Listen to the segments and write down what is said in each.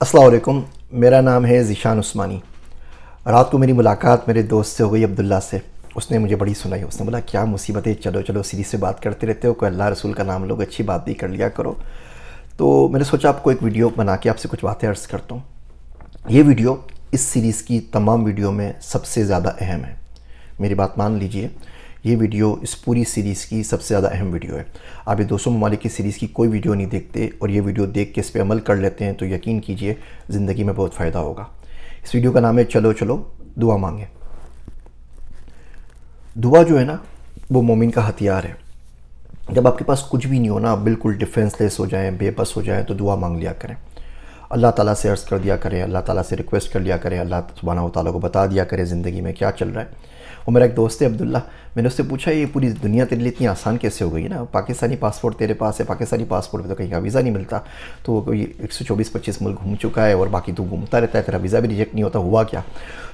السلام علیکم، میرا نام ہے ذیشان عثمانی۔ رات کو میری ملاقات میرے دوست سے ہو گئی، عبداللہ سے۔ اس نے مجھے بڑی سنائی۔ اس نے بولا کیا مصیبت ہے، چلو چلو سیدھی سے بات کرتے رہتے ہو، کوئی اللہ رسول کا نام لوگ، اچھی بات بھی کر لیا کرو۔ تو میں نے سوچا آپ کو ایک ویڈیو بنا کے آپ سے کچھ باتیں عرض کرتا ہوں۔ یہ ویڈیو اس سیریز کی تمام ویڈیو میں سب سے زیادہ اہم ہے، میری بات مان لیجئے۔ یہ ویڈیو اس پوری سیریز کی سب سے زیادہ اہم ویڈیو ہے۔ آپ یہ 200 ممالک کی سیریز کی کوئی ویڈیو نہیں دیکھتے اور یہ ویڈیو دیکھ کے اس پہ عمل کر لیتے ہیں تو یقین کیجئے زندگی میں بہت فائدہ ہوگا۔ اس ویڈیو کا نام ہے چلو چلو دعا مانگیں۔ دعا جو ہے نا، وہ مومن کا ہتھیار ہے۔ جب آپ کے پاس کچھ بھی نہیں ہونا، بالکل ڈیفینس لیس ہو جائیں، بے بس ہو جائیں، تو دعا مانگ لیا کریں۔ اللہ تعالیٰ سے عرض کر دیا کریں، اللہ تعالیٰ سے ریکویسٹ کر لیا کریں، اللہ سبحانہ و تعالیٰ کو بتا دیا کریں زندگی میں کیا چل رہا ہے۔ وہ میرا ایک دوست ہے عبداللہ، میں نے اس سے پوچھا یہ پوری دنیا تیرے لیے اتنی آسان کیسے ہو گئی نا؟ پاکستانی پاسپورٹ تیرے پاس ہے، پاکستانی پاسپورٹ پہ تو کہیں کا ویزا نہیں ملتا، تو وہ کوئی 124-25 ملک گھوم چکا ہے اور باقی تو گھومتا رہتا ہے، تیرا ویزا بھی ریجیکٹ نہیں ہوتا، ہوا کیا؟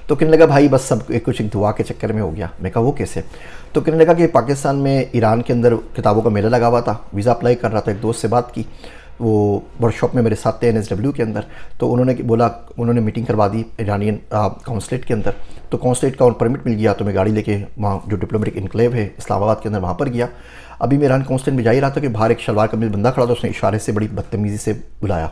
تو کہنے لگا بھائی بس سب کچھ ایک دعا کے چکر میں ہو گیا۔ میں کہا وہ کیسے؟ تو کہنے لگا کہ پاکستان میں ایران کے اندر کتابوں کا میلہ لگا ہوا تھا، ویزا اپلائی کر رہا تھا، ایک دوست سے بات کی، وہ ورک شاپ میں میرے ساتھ تھے NSW کے اندر، تو انہوں نے میٹنگ کروا دی ایرانین کونسلیٹ کے اندر، تو کونسلیٹ کا ان پرمٹ مل گیا، تو میں گاڑی لے کے وہاں جو ڈپلومیٹک انکلیو ہے اسلام آباد کے اندر وہاں پر گیا۔ ابھی میں ایران کونسلیٹ میں جا ہی رہا تھا کہ باہر ایک شلوار قمیض بندہ کھڑا تھا، اس نے اشارے سے بڑی بدتمیزی سے بلایا،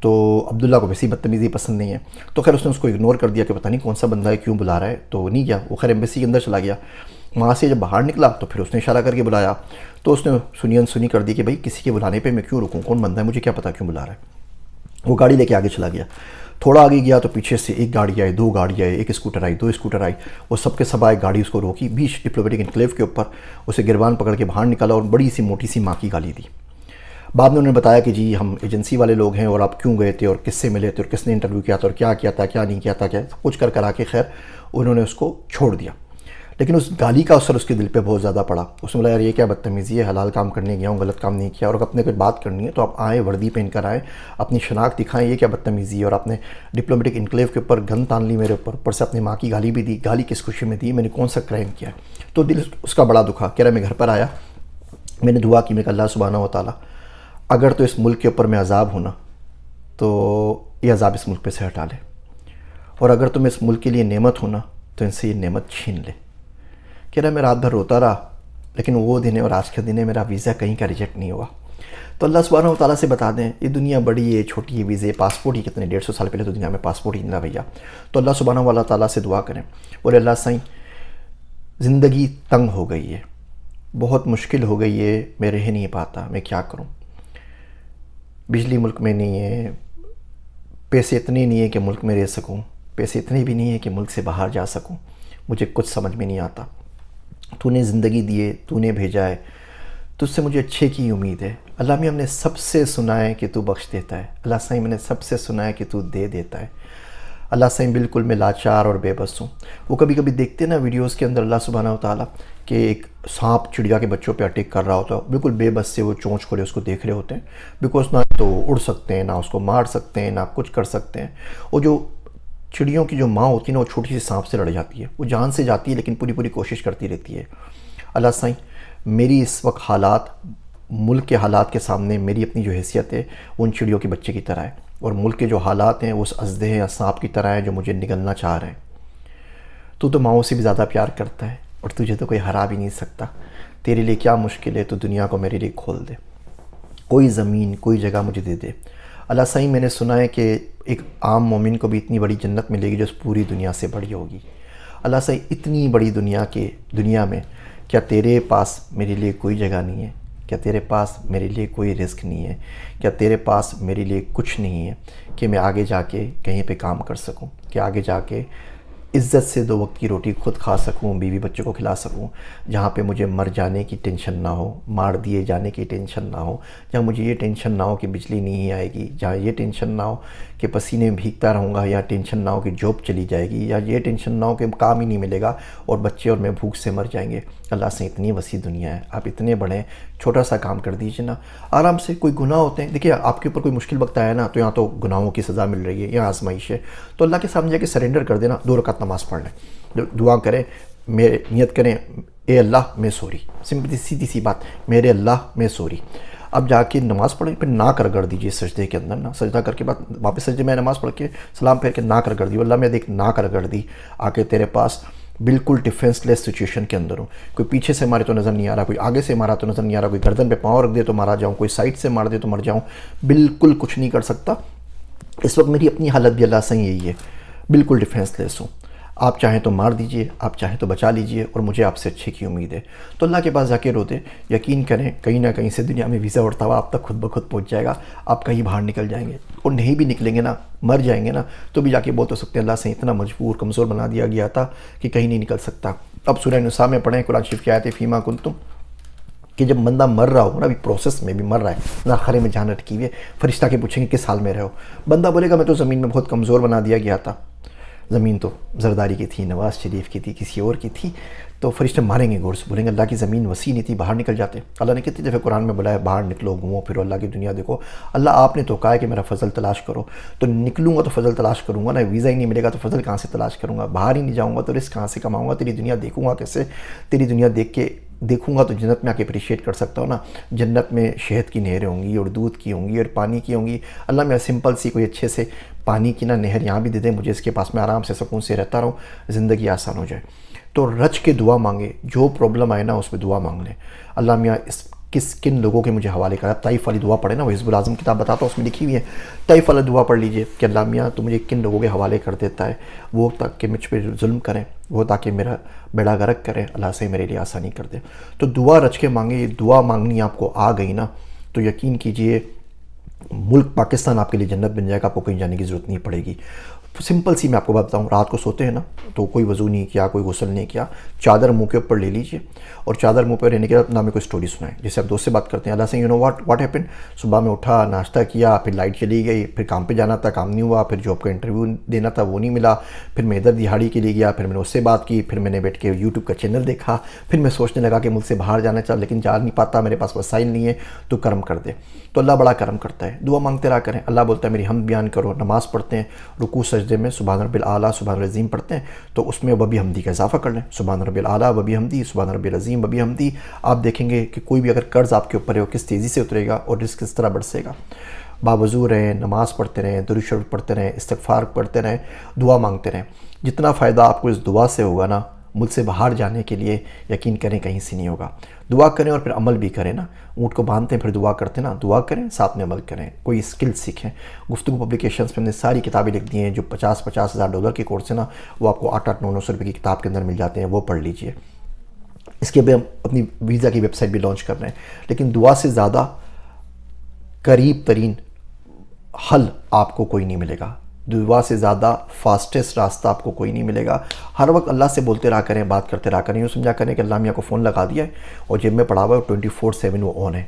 تو عبداللہ کو ویسی بدتمیزی پسند نہیں ہے، تو خیر اس نے اس کو اگنور کر دیا کہ پتہ نہیں کون سا بندہ ہے، کیوں بلا رہا ہے، تو نہیں گیا وہ، خیر ایمبیسی کے اندر چلا گیا۔ وہاں سے جب باہر نکلا تو پھر اس نے اشارہ کر کے بلایا، تو اس نے سنی کر دی کہ بھائی کسی کے بلانے پہ میں کیوں رکوں، کون بندہ ہے، مجھے کیا پتا کیوں بلا رہا ہے۔ وہ گاڑی لے کے آگے چلا گیا، تھوڑا آگے گیا تو پیچھے سے ایک گاڑی آئی، دو گاڑی آئی، ایک اسکوٹر آئی، دو اسکوٹر آئی، وہ سب کے سب آئے، گاڑی اس کو روکی بیچ ڈپلومیٹک انکلیو کے اوپر، اسے گربان پکڑ کے باہر نکالا اور بڑی سی موٹی سی ماں کی گالی دی۔ بعد میں انہوں نے بتایا کہ جی ہم ایجنسی والے لوگ ہیں اور آپ کیوں گئے تھے اور کس سے ملے تھے اور کس نے انٹرویو کیا تھا اور کیا کیا تھا، کیا نہیں کیا تھا، کیا کچھ کر کے خیر انہوں نے اس کو چھوڑ دیا۔ لیکن اس گالی کا اثر اس کے دل پہ بہت زیادہ پڑا۔ اس نے بولا یار یہ کیا بدتمیزی ہے، حلال کام کرنے گیا ہوں، غلط کام نہیں کیا، اور اگر اپنے کوئی بات کرنی ہے تو آپ آئیں، وردی پہن کر آئیں، اپنی شناخت دکھائیں، یہ کیا بدتمیزی ہے، اور آپ نے ڈپلومیٹک انکلیو کے اوپر گن تان لی میرے اوپر سے اپنی ماں کی گالی بھی دی، گالی کس خوشی میں دی، میں نے کون سا کرائم کیا ہے؟ تو دل اس کا بڑا دکھا، کہہ رہا میں گھر پر آیا، میں نے دعا کی، میں کہا اللہ سبحانہ و تعالیٰ اگر تو اس ملک کے اوپر میں عذاب ہونا تو یہ عذاب اس ملک پہ سے ہٹا لے، اور اگر تم اس ملک کے لیے نعمت ہونا تو ان سے یہ نعمت چھین لے۔ کہہ رہا میں رات بھر روتا رہا، لیکن وہ دن اور آج کا دن ہے میرا ویزا کہیں کا ریجیکٹ نہیں ہوا۔ تو اللہ سبحانہ و تعالیٰ سے بتا دیں یہ دنیا بڑی ہے چھوٹی ہے، ویزے پاسپورٹ ہی کتنے 150 سال پہلے تو دنیا میں پاسپورٹ ہی نہیں تھا بھیا۔ تو اللہ سبحانہ و تعالیٰ سے دعا کریں، بولے اللہ سائیں زندگی تنگ ہو گئی ہے، بہت مشکل ہو گئی ہے، میں رہ نہیں پاتا، میں کیا کروں، بجلی ملک میں نہیں ہے، پیسے اتنے نہیں ہیں کہ ملک میں رہ سکوں، پیسے اتنے بھی نہیں ہیں کہ ملک سے باہر جا سکوں، مجھے کچھ سمجھ میں نہیں آتا، تو نے زندگی دیے، تو نے بھیجا ہے، تجھ سے مجھے اچھے کی امید ہے۔ اللہ میں ہم نے سب سے سنا ہے کہ تو بخش دیتا ہے، اللہ سائیں میں نے سب سے سنا ہے کہ تو دے دیتا ہے، اللہ سائیں بالکل میں لاچار اور بے بس ہوں۔ وہ کبھی کبھی دیکھتے نا ویڈیوز کے اندر اللہ سبحانہ و تعالیٰ کہ ایک سانپ چڑیا کے بچوں پہ اٹیک کر رہا ہوتا ہے، بالکل بے بس سے وہ چونچ کھولے اس کو دیکھ رہے ہوتے ہیں، بیکاز نہ تو اڑ سکتے ہیں، نہ اس کو مار سکتے ہیں، نہ کچھ کر سکتے ہیں۔ اور جو چڑیوں کی جو ماں ہوتی ہے نا، وہ چھوٹی سی سانپ سے لڑ جاتی ہے، وہ جان سے جاتی ہے لیکن پوری کوشش کرتی رہتی ہے۔ اللہ سائیں میری اس وقت حالات ملک کے حالات کے سامنے میری اپنی جو حیثیت ہے ان چڑیوں کے بچے کی طرح ہے، اور ملک کے جو حالات ہیں وہ اس اژدھے یا سانپ کی طرح ہیں جو مجھے نگلنا چاہ رہے ہیں۔ تو ماؤں سے بھی زیادہ پیار کرتا ہے اور تجھے تو کوئی ہرا بھی نہیں سکتا، تیرے لیے کیا مشکل ہے، تو دنیا کو میرے لیے کھول دے، کوئی زمین کوئی جگہ مجھے دے دے۔ اللہ سائیں میں نے سنا ہے کہ ایک عام مومن کو بھی اتنی بڑی جنت ملے گی جو اس پوری دنیا سے بڑی ہوگی۔ اللہ سائیں اتنی بڑی دنیا میں کیا تیرے پاس میرے لیے کوئی جگہ نہیں ہے؟ کیا تیرے پاس میرے لیے کوئی رزق نہیں ہے؟ کیا تیرے پاس میرے لیے کچھ نہیں ہے کہ میں آگے جا کے کہیں پہ کام کر سکوں، کہ آگے جا کے عزت سے 2 وقت کی روٹی خود کھا سکوں، بیوی بچوں کو کھلا سکوں، جہاں پہ مجھے مر جانے کی ٹینشن نہ ہو، مار دیے جانے کی ٹینشن نہ ہو، جہاں مجھے یہ ٹینشن نہ ہو کہ بجلی نہیں آئے گی، جہاں یہ ٹینشن نہ ہو کہ پسینے میں بھیگتا رہوں گا، یا ٹینشن نہ ہو کہ جاب چلی جائے گی، یا یہ ٹینشن نہ ہو کہ کام ہی نہیں ملے گا اور بچے اور میں بھوک سے مر جائیں گے۔ اللہ سے اتنی وسیع دنیا ہے، آپ اتنے بڑے ہیں، چھوٹا سا کام کر دیجئے نا، آرام سے۔ کوئی گناہ ہوتے ہیں، دیکھیے آپ کے اوپر کوئی مشکل وقت آیا نا، تو یہاں تو گناہوں کی سزا مل رہی ہے، یہاں آزمائش ہے، تو اللہ کے سامنے جا کے سرنڈر کر دینا، 2 رکعت نماز پڑھ لیں، دعا کریں، نیت کریں اے اللہ میں سوری، سمپلی سیدھی سی بات، میرے اللہ میں سوری۔ اب جا کے نماز پڑھیں پھر ناک رگڑ دیجئے سجدے کے اندر نا، سجدہ کر کے بعد واپس سجدے میں نماز پڑھ کے سلام پھیر کے ناک رگڑ دی، اللہ میں دیکھ ناک رگڑ دی، آ کے تیرے پاس بالکل ڈیفینس لیس سچویشن کے اندر ہوں، کوئی پیچھے سے مارے تو نظر نہیں آ رہا، کوئی آگے سے مارا تو نظر نہیں آ رہا، کوئی گردن پہ پاؤں رکھ دے تو مارا جاؤں، کوئی سائڈ سے مار دے تو مر جاؤں، بالکل کچھ نہیں کر سکتا۔ اس وقت میری اپنی حالت بھی اللہ سے یہی ہے، بالکل ڈیفینس لیس ہوں، آپ چاہیں تو مار دیجئے، آپ چاہیں تو بچا لیجئے، اور مجھے آپ سے اچھے کی امید ہے۔ تو اللہ کے پاس جا کے روتے، یقین کریں کہیں نہ کہیں سے دنیا میں ویزا اڑتا ہوا آپ تک خود بخود پہنچ جائے گا، آپ کہیں باہر نکل جائیں گے، اور نہیں بھی نکلیں گے نا، مر جائیں گے نا، تو بھی جا کے بول تو سکتے ہیں اللہ سے اتنا مجبور کمزور بنا دیا گیا تھا کہ کہیں نہیں نکل سکتا۔ اب سورہ نساء میں پڑھیں قرآن شریف کی آیت فیما کنتم، کہ جب بندہ مر رہا ہو نا، ابھی پروسیس میں بھی مر رہا ہے، ناخرے میں جان اٹکی ہوئی ہے، فرشتہ کے پوچھیں گے کس حال میں رہو، بندہ بولے گا میں تو زمین میں بہت کمزور بنا دیا گیا تھا، زمین تو زرداری کی تھی، نواز شریف کی تھی، کسی اور کی تھی، تو فرشتے ماریں گے غور سے، بولیں گے اللہ کی زمین وسیع نہیں تھی، باہر نکل جاتے۔ اللہ نے کتنی دفعہ قرآن میں بلایا باہر نکلو، گھومو پھرو، اللہ کی دنیا دیکھو، اللہ آپ نے تو کہا ہے کہ میرا فضل تلاش کرو، تو نکلوں گا تو فضل تلاش کروں گا نا، ویزا ہی نہیں ملے گا تو فضل کہاں سے تلاش کروں گا، باہر ہی نہیں جاؤں گا تو رزق کہاں سے کماؤں گا، تیری دنیا دیکھوں گا کیسے، تیری دنیا دیکھوں گا تو جنت میں آ کے اپریشیٹ کر سکتا ہوں نا، جنت میں شہد کی نہریں ہوں گی اور دودھ کی ہوں گی اور پانی کی ہوں گی، اللہ میں سمپل سی کوئی اچھے سے پانی کی نا نہر یہاں بھی دے دیں مجھے، اس کے پاس میں آرام سے سکون سے رہتا رہوں، زندگی آسان ہو جائے۔ تو رچ کے دعا مانگے، جو پرابلم آئے نا اس پہ دعا مانگ لیں، اللہ میاں کن لوگوں کے مجھے حوالے کرا، طائف والی دعا پڑھے نا، وہ حزب العظم کتاب بتاتا ہوں اس میں لکھی ہوئی ہے، طائف والا دعا پڑھ لیجئے کہ اللہ میاں تو مجھے کن لوگوں کے حوالے کر دیتا ہے، وہ تاکہ مجھ پہ ظلم کریں، وہ تاکہ میرا بیڑا غرق کرے، اللہ سے میرے لیے آسانی کر دے۔ تو دعا رچ کے مانگے، یہ دعا مانگنی آپ کو آ گئی نا تو یقین کیجئے ملک پاکستان آپ کے لیے جنت بن جائے گا، آپ کو کہیں جانے کی ضرورت نہیں پڑے گی۔ سمپل سی میں آپ کو بات بتاؤں، رات کو سوتے ہیں نا تو کوئی وضو نہیں کیا، کوئی غسل نہیں کیا، چادر منہ کے اوپر لے لیجئے، اور چادر منہ پہ رہنے کے بعد نہ میں کوئی سٹوری سنائیں، جیسے آپ دوست سے بات کرتے ہیں، اللہ سے یو نو واٹ ہیپن، صبح میں اٹھا، ناشتہ کیا، پھر لائٹ چلی گئی، پھر کام پہ جانا تھا، کام نہیں ہوا، پھر جاب کا انٹرویو دینا تھا وہ نہیں ملا، پھر میں ادھر دہاڑی کے لیے گیا، پھر میں نے اس سے بات کی، پھر میں نے بیٹھ کے یوٹیوب کا چینل دیکھا، پھر میں سوچنے لگا کہ مجھ سے باہر جانا چاہ لیکن جا نہیں پاتا، میرے پاس وسائل نہیں ہے، تو کرم کر دے۔ تو اللہ بڑا کرم کرتا ہے، دعا مانگتے رہا کریں، اللہ بولتا ہے میری حمد بیان کرو، نماز پڑھتے ہیں رکوع سجدے میں سبحان رب الاعلیٰ سبحان العظیم پڑھتے ہیں تو اس میں وبی حمدی کا اضافہ کر لیں، سبحان رب الاعلیٰ وبی حمدی سبحان رب العظیم وبی حمدی، آپ دیکھیں گے کہ کوئی بھی اگر قرض آپ کے اوپر ہے وہ کس تیزی سے اترے گا اور رزق کس طرح برسے گا۔ باوضو رہیں، نماز پڑھتے رہیں، درود شریف پڑھتے رہیں، استغفار پڑھتے رہیں، دعا مانگتے رہیں، جتنا فائدہ آپ کو اس دعا سے ہوگا نا ملک سے باہر جانے کے لیے یقین کریں کہیں سے نہیں ہوگا۔ دعا کریں اور پھر عمل بھی کریں نا، اونٹ کو باندھتے ہیں پھر دعا کرتے ہیں نا، دعا کریں ساتھ میں عمل کریں، کوئی اسکل سیکھیں۔ گفتگو پبلیکیشنز پہ ہم نے ساری کتابیں لکھ دی ہیں، جو 50 ہزار ڈالر کے کورس ہیں نا وہ آپ کو 800-900 روپے کی کتاب کے اندر مل جاتے ہیں، وہ پڑھ لیجئے۔ اس کے بعد ہم اپنی ویزا کی ویب سائٹ بھی لانچ کر رہے ہیں، لیکن دعا سے زیادہ قریب ترین حل آپ کو کوئی نہیں ملے گا، دعا سے زیادہ فاسٹسٹ راستہ آپ کو کوئی نہیں ملے گا۔ ہر وقت اللہ سے بولتے رہا کریں، بات کرتے رہا کریں، یوں سمجھا کریں کہ اللہ میاں کو فون لگا دیا ہے اور جیب میں پڑا ہوا ہے 24/7 وہ آن ہے۔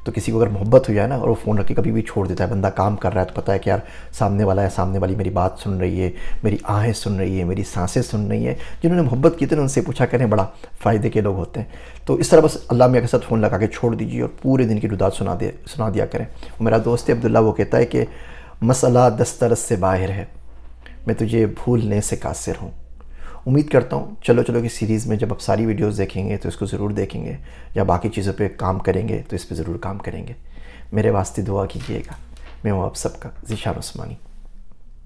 تو کسی کو اگر محبت ہو جائے نا اور وہ فون رکھ کے کبھی بھی چھوڑ دیتا ہے، بندہ کام کر رہا ہے تو پتہ ہے کہ یار سامنے والا ہے، سامنے والی میری بات سن رہی ہے، میری آہیں سن رہی ہے، میری سانسیں سن رہی ہیں، جنہوں نے محبت کی تھی نا ان سے پوچھا کریں، بڑا فائدے کے لوگ ہوتے ہیں۔ تو اس طرح بس اللہ میاں کے ساتھ فون لگا کے چھوڑ دیجیے اور پورے دن کی رودات سنا دیا کریں۔ میرا دوست عبداللہ وہ کہتا ہے کہ مسئلہ دسترس سے باہر ہے، میں تجھے بھولنے سے قاصر ہوں۔ امید کرتا ہوں چلو کی سیریز میں جب آپ ساری ویڈیوز دیکھیں گے تو اس کو ضرور دیکھیں گے، یا باقی چیزوں پہ کام کریں گے تو اس پہ ضرور کام کریں گے۔ میرے واسطے دعا کیجیے گا۔ میں ہوں آپ سب کا ذیشان عثمانی۔